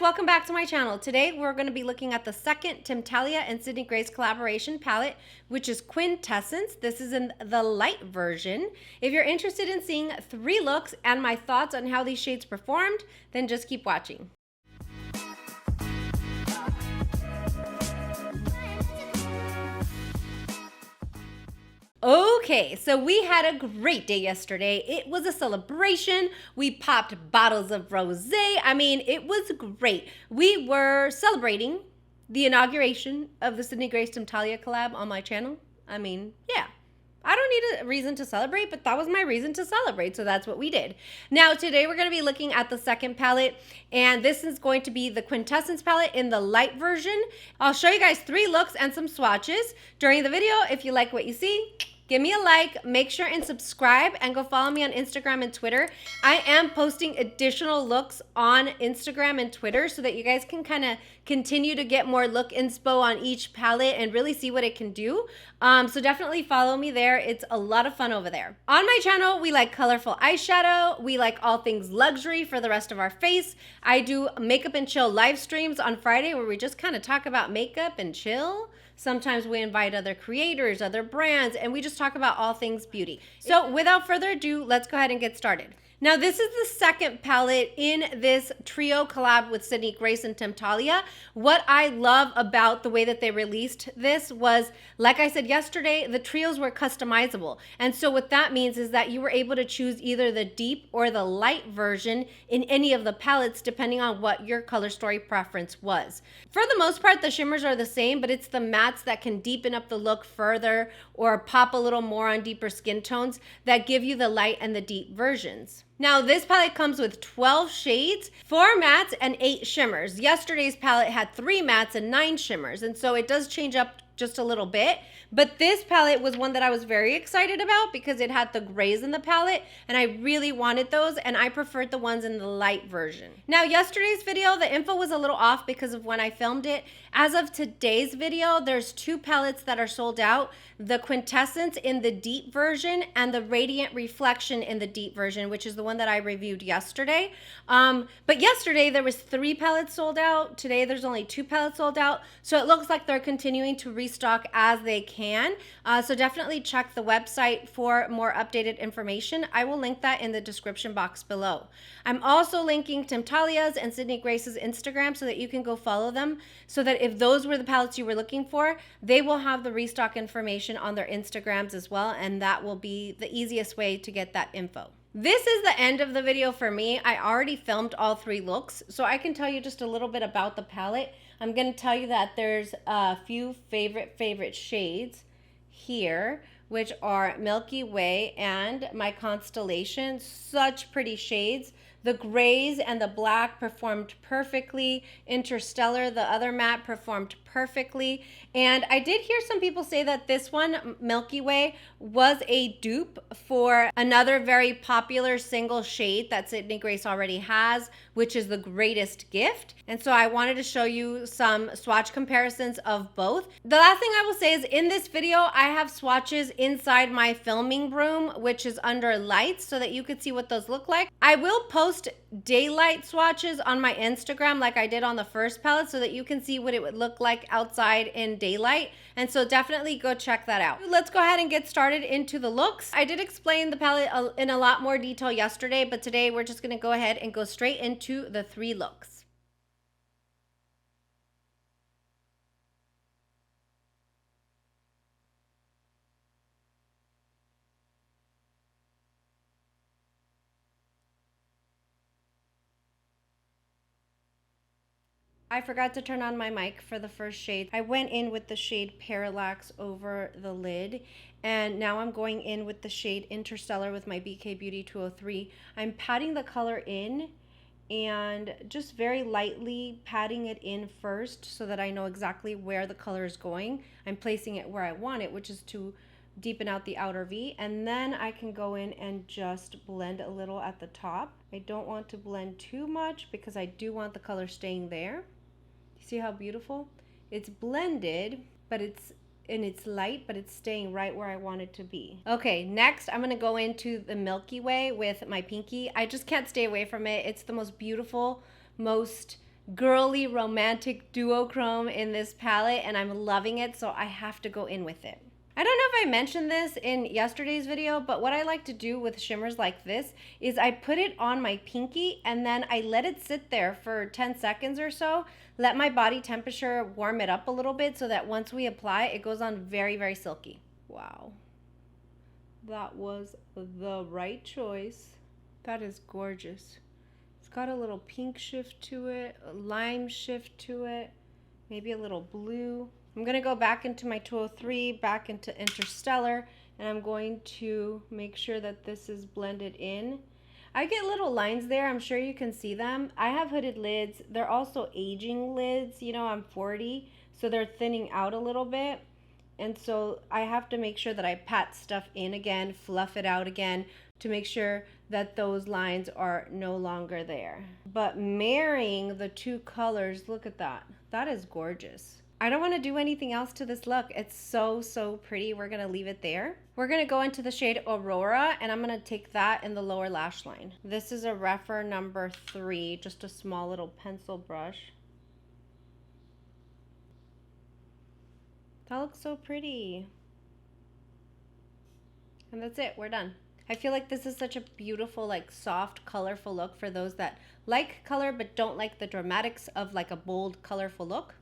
welcome back to my channel. Today we're going to be looking at the second Temptalia and Sydney Grace collaboration palette, which is Quintessence. This is in the light version. If you're interested in seeing 3 looks and my thoughts on how these shades performed, then just keep watching. Okay, so we had a great day yesterday. It was a celebration. We popped bottles of rosé. I mean, it was great. We were celebrating the inauguration of the Sydney Grace Temptalia collab on my channel. I mean, yeah. I don't need a reason to celebrate, but that was my reason to celebrate, so that's what we did. Now, today we're going to be looking at the second palette, and this is going to be the Quintessence palette in the light version. I'll show you guys 3 looks and some swatches during the video. If you like what you see, give me a like, make sure and subscribe, and go follow me on Instagram and Twitter. I am posting additional looks on Instagram and Twitter so that you guys can kind of continue to get more look inspo on each palette and really see what it can do. So definitely follow me there. It's a lot of fun over there. On my channel, we like colorful eyeshadow. We like all things luxury for the rest of our face. I do makeup and chill live streams on Friday where we just kind of talk about makeup and chill. Sometimes we invite other creators, other brands, and we just talk about all things beauty. So without further ado, let's go ahead and get started. Now, this is the second palette in this trio collab with Sydney Grace and Temptalia. What I love about the way that they released this was, like I said yesterday, the trios were customizable. And so what that means is that you were able to choose either the deep or the light version in any of the palettes, depending on what your color story preference was. For the most part, the shimmers are the same, but it's the mattes that can deepen up the look further or pop a little more on deeper skin tones that give you the light and the deep versions. Now, this palette comes with 12 shades, 4 mattes and 8 shimmers. Yesterday's palette had 3 mattes and 9 shimmers, and so it does change up just a little bit. But this palette was one that I was very excited about because it had the grays in the palette, and I really wanted those, and I preferred the ones in the light version. Now, yesterday's video, the info was a little off because of when I filmed it. As of today's video, there's 2 palettes that are sold out, the Quintessence in the deep version and the Radiant Reflection in the deep version, which is the one that I reviewed yesterday. But yesterday there was 3 palettes sold out. Today there's only 2 palettes sold out. So it looks like they're continuing to restock as they can. So definitely check the website for more updated information. I will link that in the description box below. I'm also linking Temptalia's and Sydney Grace's Instagram so that you can go follow them, so that if those were the palettes you were looking for, they will have the restock information on their Instagrams as well, and that will be the easiest way to get that info. This is the end of the video for me. I already filmed all 3 looks, so I can tell you just a little bit about the palette. I'm going to tell you that there's a few favorite shades here, which are Milky Way and My Constellation. Such pretty shades. The grays and the black performed perfectly. Interstellar, the other matte, performed perfectly. And I did hear some people say that this one, Milky Way, was a dupe for another very popular single shade that Sydney Grace already has, which is The Greatest Gift. And so I wanted to show you some swatch comparisons of both. The last thing I will say is in this video, I have swatches inside my filming room, which is under lights, so that you could see what those look like. I will post daylight swatches on my Instagram like I did on the first palette so that you can see what it would look like outside in daylight, and so definitely go check that out. Let's go ahead and get started into the looks. I did explain the palette in a lot more detail yesterday, but today we're just going to go ahead and go straight into the 3 looks. I forgot to turn on my mic for the first shade. I went in with the shade Parallax over the lid, and now I'm going in with the shade Interstellar with my bbHope 203. I'm patting the color in and just very lightly patting it in first so that I know exactly where the color is going. I'm placing it where I want it, which is to deepen out the outer V, and then I can go in and just blend a little at the top. I don't want to blend too much because I do want the color staying there. See how beautiful? It's blended, but it's light, but it's staying right where I want it to be. Okay, next I'm gonna go into the Milky Way with my pinky. I just can't stay away from it. It's the most beautiful, most girly romantic duochrome in this palette, and I'm loving it, so I have to go in with it. I don't know if I mentioned this in yesterday's video, but what I like to do with shimmers like this is I put it on my pinky and then I let it sit there for 10 seconds or so, let my body temperature warm it up a little bit so that once we apply, it goes on very, very silky. Wow. That was the right choice. That is gorgeous. It's got a little pink shift to it, a lime shift to it, maybe a little blue. I'm going to go back into my 203, back into Interstellar, and I'm going to make sure that this is blended in. I get little lines there. I'm sure you can see them. I have hooded lids. They're also aging lids. You know, I'm 40, so they're thinning out a little bit. And so I have to make sure that I pat stuff in again, fluff it out again to make sure that those lines are no longer there. But marrying the two colors, look at that. That is gorgeous. I don't want to do anything else to this look. It's so, so pretty. We're going to leave it there. We're going to go into the shade Aurora, and I'm going to take that in the lower lash line. This is a refer number 3, just a small little pencil brush. That looks so pretty. And that's it. We're done. I feel like this is such a beautiful, like soft, colorful look for those that like color but don't like the dramatics of like a bold, colorful look.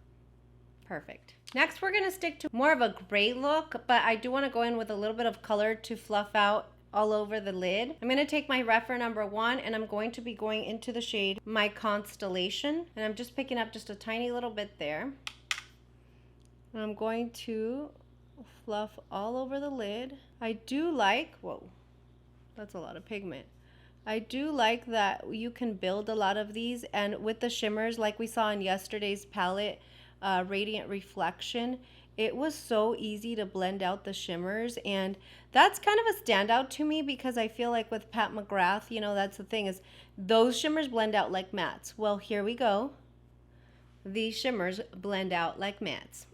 Perfect. Next, we're going to stick to more of a gray look, but I do want to go in with a little bit of color to fluff out all over the lid. I'm going to take my refer number 1 and I'm going to be going into the shade My Constellation, and I'm just picking up just a tiny little bit there. And I'm going to fluff all over the lid. I do like, whoa, that's a lot of pigment. I do like that you can build a lot of these, and with the shimmers like we saw in yesterday's palette, Radiant Reflection, it was so easy to blend out the shimmers, and that's kind of a standout to me because I feel like with Pat McGrath, you know, that's the thing, is those shimmers blend out like mattes. Well, here we go. These shimmers blend out like mattes.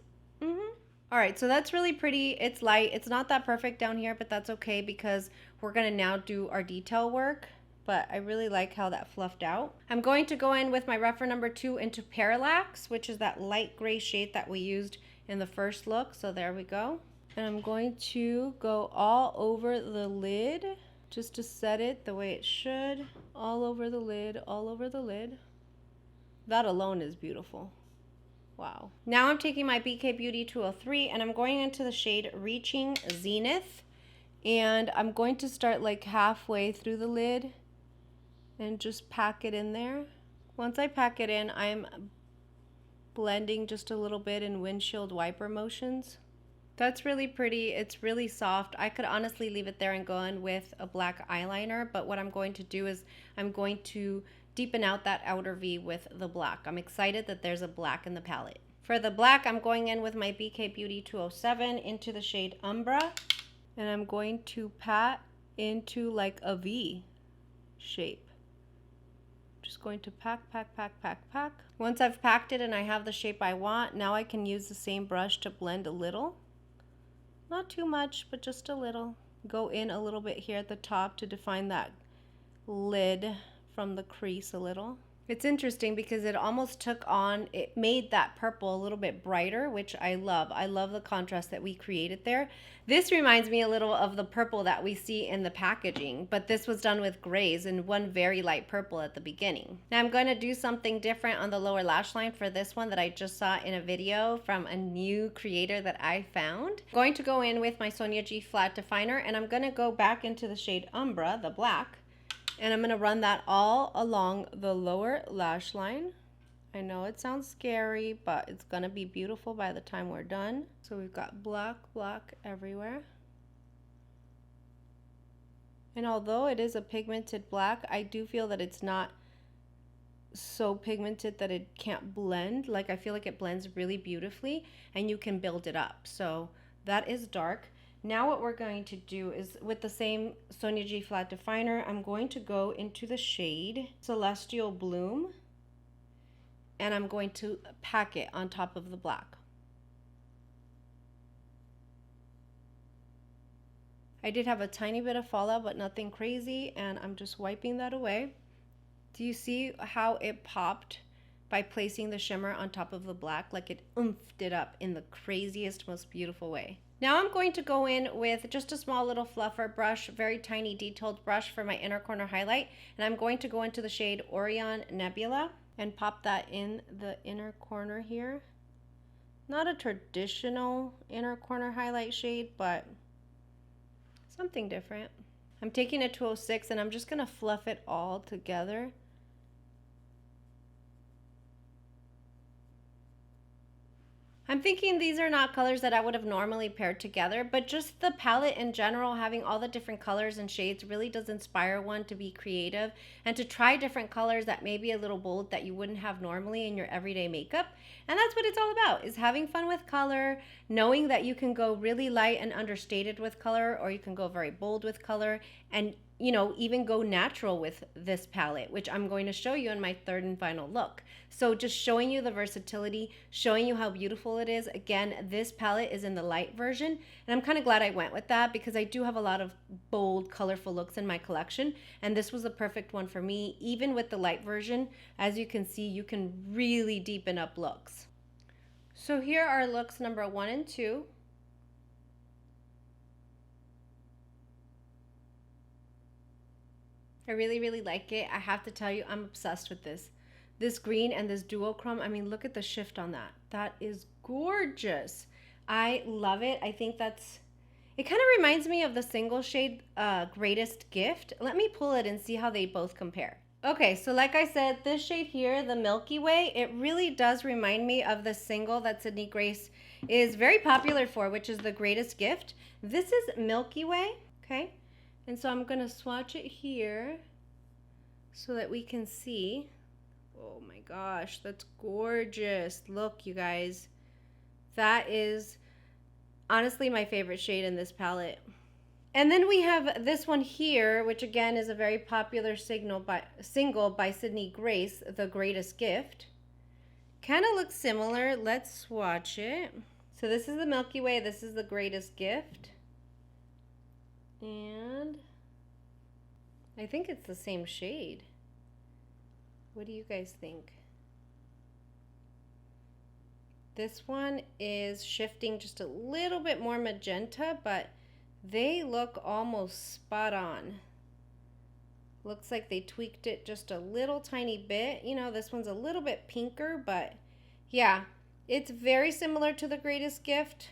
All right, so that's really pretty. It's light. It's not that perfect down here, but that's okay because we're going to now do our detail work. But I really like how that fluffed out. I'm going to go in with my refer number 2 into Parallax, which is that light gray shade that we used in the first look. So there we go. And I'm going to go all over the lid just to set it the way it should. All over the lid, all over the lid. That alone is beautiful. Wow. Now I'm taking my bbHope 203 and I'm going into the shade Reaching Zenith. And I'm going to start like halfway through the lid and just pack it in there. Once I pack it in, I'm blending just a little bit in windshield wiper motions. That's really pretty. It's really soft. I could honestly leave it there and go in with a black eyeliner, but what I'm going to do is I'm going to deepen out that outer V with the black. I'm excited that there's a black in the palette. For the black, I'm going in with my bbHope 207 into the shade Umbra, and I'm going to pat into like a V shape. Just going to pack, pack, pack, pack, pack. Once I've packed it and I have the shape I want, now I can use the same brush to blend a little. Not too much, but just a little. Go in a little bit here at the top to define that lid from the crease a little. It's interesting because it almost took on, it made that purple a little bit brighter, which I love. I love the contrast that we created there. This reminds me a little of the purple that we see in the packaging, but this was done with grays and one very light purple at the beginning. Now I'm going to do something different on the lower lash line for this one that I just saw in a video from a new creator that I found. I'm going to go in with my Sonia G Flat Definer, and I'm going to go back into the shade Umbra, the black, and I'm going to run that all along the lower lash line. I know it sounds scary, but it's going to be beautiful by the time we're done. So we've got black, black everywhere. And although it is a pigmented black, I do feel that it's not so pigmented that it can't blend. Like, I feel like it blends really beautifully and you can build it up. So that is dark. Now what we're going to do is with the same Sonia G Flat Definer, I'm going to go into the shade Celestial Bloom, and I'm going to pack it on top of the black. I did have a tiny bit of fallout, but nothing crazy, and I'm just wiping that away. Do you see how it popped by placing the shimmer on top of the black. Like it oomphed it up in the craziest, most beautiful way. Now I'm going to go in with just a small little fluffer brush, very tiny detailed brush for my inner corner highlight. And I'm going to go into the shade Orion Nebula and pop that in the inner corner here. Not a traditional inner corner highlight shade, but something different. I'm taking a 206 and I'm just gonna fluff it all together. I'm thinking these are not colors that I would have normally paired together, but just the palette in general, having all the different colors and shades really does inspire one to be creative and to try different colors that may be a little bold that you wouldn't have normally in your everyday makeup. And that's what it's all about, is having fun with color, knowing that you can go really light and understated with color, or you can go very bold with color, and you know, even go natural with this palette, which I'm going to show you in my third and final look. So just showing you the versatility, showing you how beautiful it is. Again, this palette is in the light version, and I'm kind of glad I went with that because I do have a lot of bold, colorful looks in my collection, and this was the perfect one for me. Even with the light version, as you can see, you can really deepen up looks. So here are looks number 1 and 2. I really, really like it. I have to tell you, I'm obsessed with this. This green and this duochrome, I mean, look at the shift on that. That is gorgeous. I love it. I think that's, it kind of reminds me of the single shade Greatest Gift. Let me pull it and see how they both compare. Okay, so like I said, this shade here, the Milky Way, it really does remind me of the single that Sydney Grace is very popular for, which is the Greatest Gift. This is Milky Way, okay? And so I'm going to swatch it here so that we can see. Oh my gosh, that's gorgeous. Look, you guys. That is honestly my favorite shade in this palette. And then we have this one here, which again is a very popular single by Sydney Grace, The Greatest Gift. Kind of looks similar. Let's swatch it. So this is the Milky Way. This is The Greatest Gift. And I think it's the same shade. What do you guys think? This one is shifting just a little bit more magenta, but they look almost spot on. Looks like they tweaked it just a little tiny bit. You know, this one's a little bit pinker, but yeah, it's very similar to The Greatest Gift.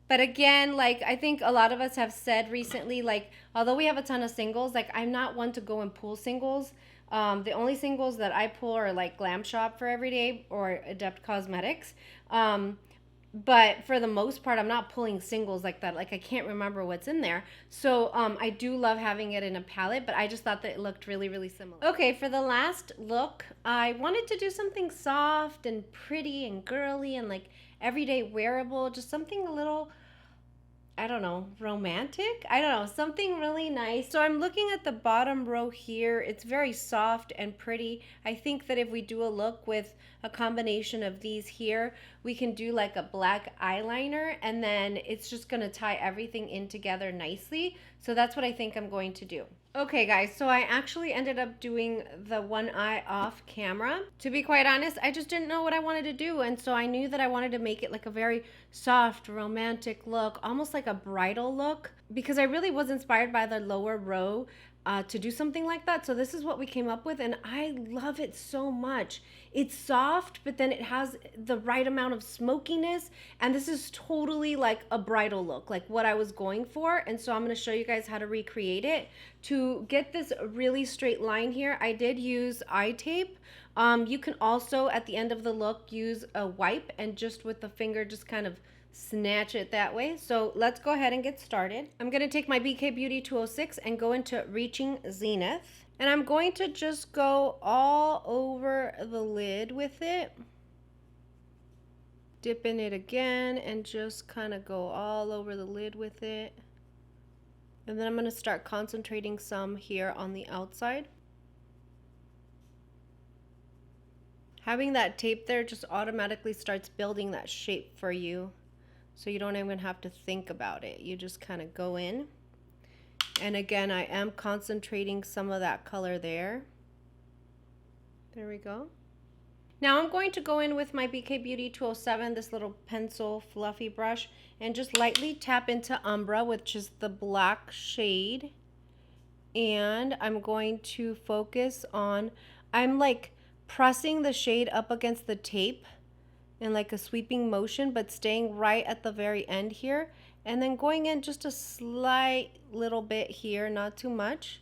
But again, like I think a lot of us have said recently, like although we have a ton of singles, like I'm not one to go and pull singles. The only singles that I pull are like Glam Shop for Everyday or Adept Cosmetics. But for the most part, I'm not pulling singles like that. Like I can't remember what's in there. So I do love having it in a palette, but I just thought that it looked really, really similar. Okay, for the last look, I wanted to do something soft and pretty and girly and like everyday wearable, just something a little, I don't know, romantic? I don't know, something really nice. So I'm looking at the bottom row here. It's very soft and pretty. I think that if we do a look with a combination of these here, we can do like a black eyeliner and then it's just gonna tie everything in together nicely. So that's what I think I'm going to do. Okay guys, so I actually ended up doing the one eye off camera. To be quite honest, I just didn't know what I wanted to do, and so I knew that I wanted to make it like a very soft, romantic look, almost like a bridal look, because I really was inspired by the lower row to do something like that. So this is what we came up with, and I love it so much. It's soft, but then it has the right amount of smokiness, and this is totally like a bridal look, like what I was going for. And so I'm going to show you guys how to recreate it. To get this really straight line here, I did use eye tape. You can also at the end of the look use a wipe and just with the finger just kind of snatch it that way. So let's go ahead and get started. I'm going to take my bbHope 206 and go into Reaching Zenith. And I'm going to just go all over the lid with it. Dip in it again and just kind of go all over the lid with it. And then I'm going to start concentrating some here on the outside. Having that tape there just automatically starts building that shape for you. So you don't even have to think about it. You just kind of go in. And again, I am concentrating some of that color there. There we go. Now I'm going to go in with my bbHope 207, this little pencil fluffy brush, and just lightly tap into Umbra, which is the black shade. And I'm going to focus on, I'm like pressing the shade up against the tape in like a sweeping motion, but staying right at the very end here. And then going in just a slight little bit here, not too much.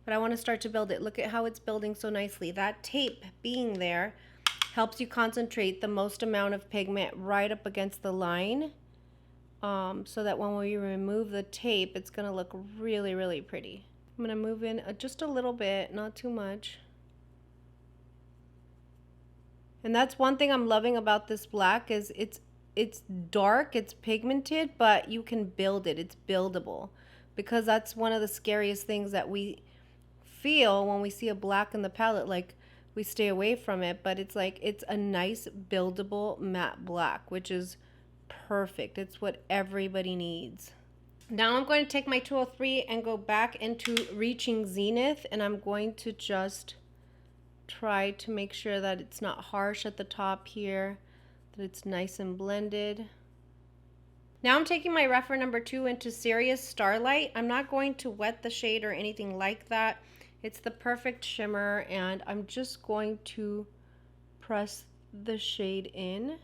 But I want to start to build it. Look at how it's building so nicely. That tape being there helps you concentrate the most amount of pigment right up against the line. So that when we remove the tape, it's going to look really, really pretty. I'm going to move in just a little bit, not too much. And that's one thing I'm loving about this black is it's dark, it's pigmented, but you can build it. It's buildable. Because that's one of the scariest things that we feel when we see a black in the palette, like we stay away from it, but it's like it's a nice buildable matte black, which is perfect. It's what everybody needs. Now I'm going to take my 203 and go back into Reaching Zenith, and I'm going to just try to make sure that it's not harsh at the top here, that it's nice and blended. Now I'm taking my reference number 2 into Serious Starlight. I'm not going to wet the shade or anything like that. It's the perfect shimmer, and I'm just going to press the shade in.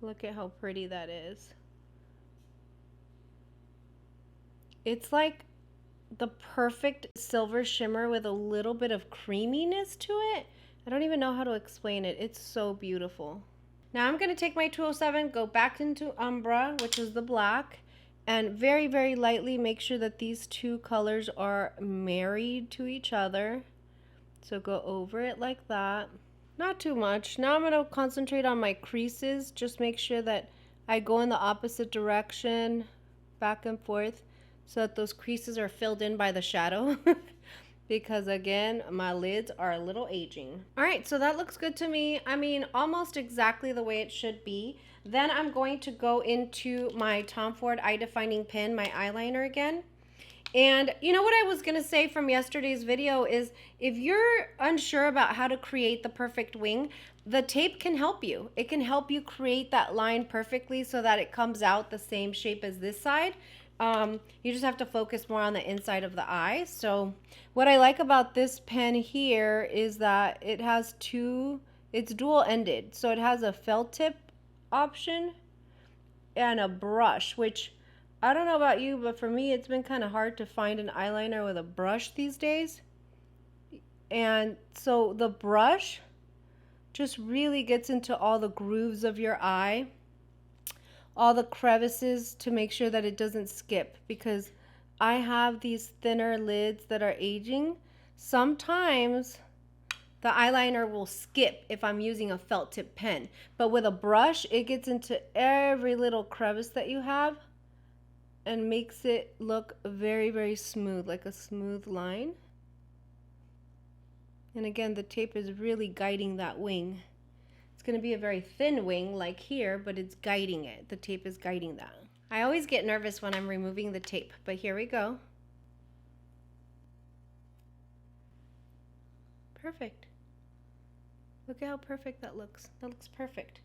Look at how pretty that is. It's like the perfect silver shimmer with a little bit of creaminess to it. I don't even know how to explain it. It's so beautiful. Now I'm going to take my 207, go back into Umbra, which is the black, and very, very lightly make sure that these two colors are married to each other. So go over it like that. Not too much. Now I'm going to concentrate on my creases. Just make sure that I go in the opposite direction, back and forth, so that those creases are filled in by the shadow. Because again, my lids are a little aging. All right, so that looks good to me. I mean, almost exactly the way it should be. Then I'm going to go into my Tom Ford Eye Defining Pen, my eyeliner again. And you know what I was gonna say from yesterday's video is if you're unsure about how to create the perfect wing, the tape can help you. It can help you create that line perfectly so that it comes out the same shape as this side. You just have to focus more on the inside of the eye. So what I like about this pen here is that it has it's dual ended. So it has a felt tip option and a brush, which I don't know about you, but for me, it's been kind of hard to find an eyeliner with a brush these days. And so the brush just really gets into all the grooves of your eye, all the crevices, to make sure that it doesn't skip, because I have these thinner lids that are aging. Sometimes the eyeliner will skip if I'm using a felt tip pen, but with a brush, it gets into every little crevice that you have and makes it look very, very smooth, like a smooth line. And again, the tape is really guiding that wing. It's going to be a very thin wing like here, but it's guiding it. The tape is guiding that. I always get nervous when I'm removing the tape, but here we go. Perfect. Look at how perfect that looks. That looks perfect.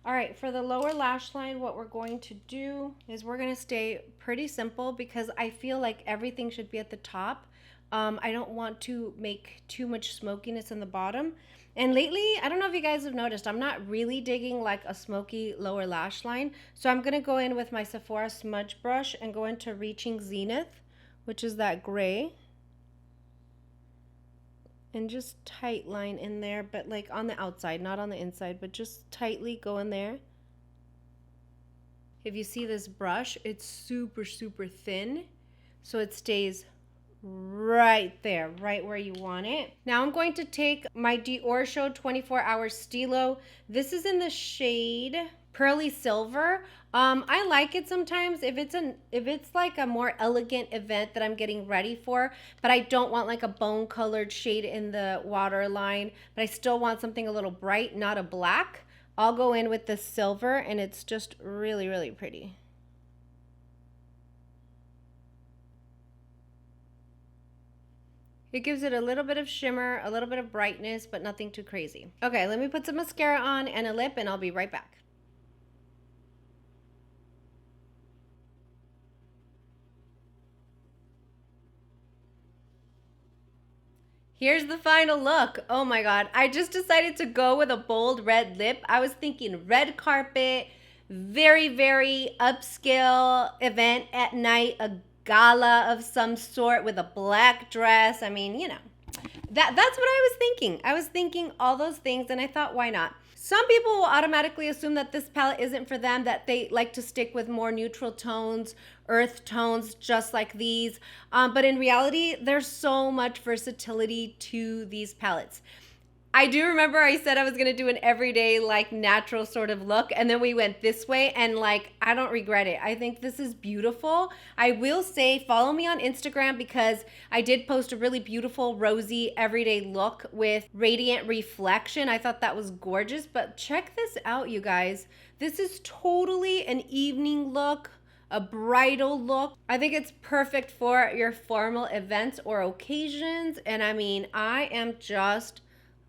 All right, for the lower lash line, what we're going to do is we're going to stay pretty simple because I feel like everything should be at the top. I don't want to make too much smokiness in the bottom. And lately, I don't know if you guys have noticed, I'm not really digging like a smoky lower lash line. So I'm going to go in with my Sephora smudge brush and go into Reaching Zenith, which is that gray. And just tight line in there, but like on the outside, not on the inside, but just tightly go in there. If you see this brush, it's super, super thin, so it stays right there, right where you want it. Now I'm going to take my Dior Show 24 Hour Stilo. This is in the shade Pearly Silver. I like it sometimes if it's like a more elegant event that I'm getting ready for, but I don't want like a bone colored shade in the waterline, but I still want something a little bright, not a black. I'll go in with the silver, and it's just really, really pretty. It gives it a little bit of shimmer, a little bit of brightness, but nothing too crazy. Okay, let me put some mascara on and a lip, and I'll be right back. Here's the final look. Oh my God. I just decided to go with a bold red lip. I was thinking red carpet, very, very upscale event at night, a gala of some sort with a black dress. I mean, you know, that's what I was thinking. I was thinking all those things, and I thought, why not? Some people will automatically assume that this palette isn't for them, that they like to stick with more neutral tones, earth tones, just like these. But in reality, there's so much versatility to these palettes. I do remember I said I was going to do an everyday, like, natural sort of look, and then we went this way, and, like, I don't regret it. I think this is beautiful. I will say, follow me on Instagram, because I did post a really beautiful, rosy, everyday look with radiant reflection. I thought that was gorgeous, but check this out, you guys. This is totally an evening look, a bridal look. I think it's perfect for your formal events or occasions, and I mean, I am just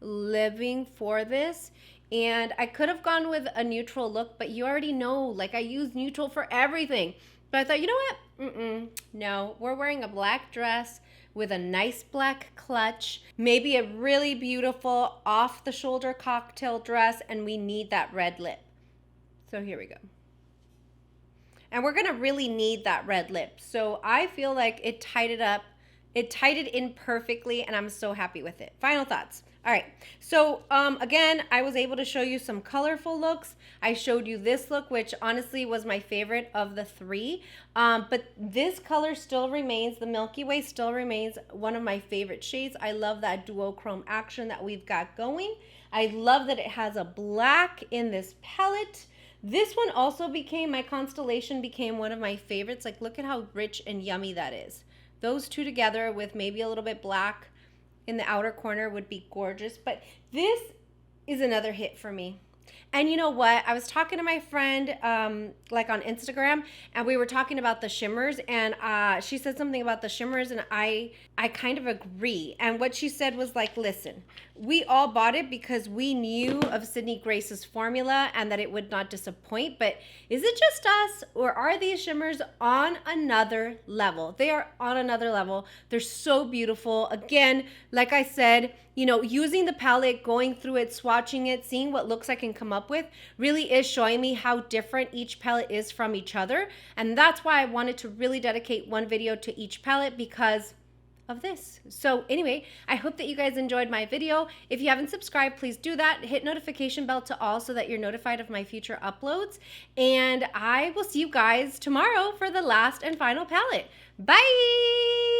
living for this. And I could have gone with a neutral look, but you already know, like, I use neutral for everything. But I thought, you know what? No, we're wearing a black dress with a nice black clutch, maybe a really beautiful off the shoulder cocktail dress, and we need that red lip. So here we go. And we're gonna really need that red lip. So I feel like it tied it up. It tied it in perfectly, and I'm so happy with it. Final thoughts. All right, so again, I was able to show you some colorful looks. I showed you this look, which honestly was my favorite of the three. But this color still remains, the Milky Way still remains one of my favorite shades. I love that duochrome action that we've got going. I love that it has a black in this palette. This one also became, my Constellation became one of my favorites. Like, look at how rich and yummy that is. Those two together with maybe a little bit black in the outer corner would be gorgeous. But this is another hit for me. And you know what? I was talking to my friend like on Instagram, and we were talking about the shimmers, and she said something about the shimmers, and I kind of agree. And what she said was like, listen, we all bought it because we knew of Sydney Grace's formula and that it would not disappoint. But is it just us, or are these shimmers on another level? They are on another level. They're so beautiful. Again, like I said, you know, using the palette, going through it, swatching it, seeing what looks I can come up with really is showing me how different each palette is from each other. And that's why I wanted to really dedicate one video to each palette, because of this. So anyway, I hope that you guys enjoyed my video. If you haven't subscribed, please do that. Hit notification bell to all so that you're notified of my future uploads. And I will see you guys tomorrow for the last and final palette. Bye!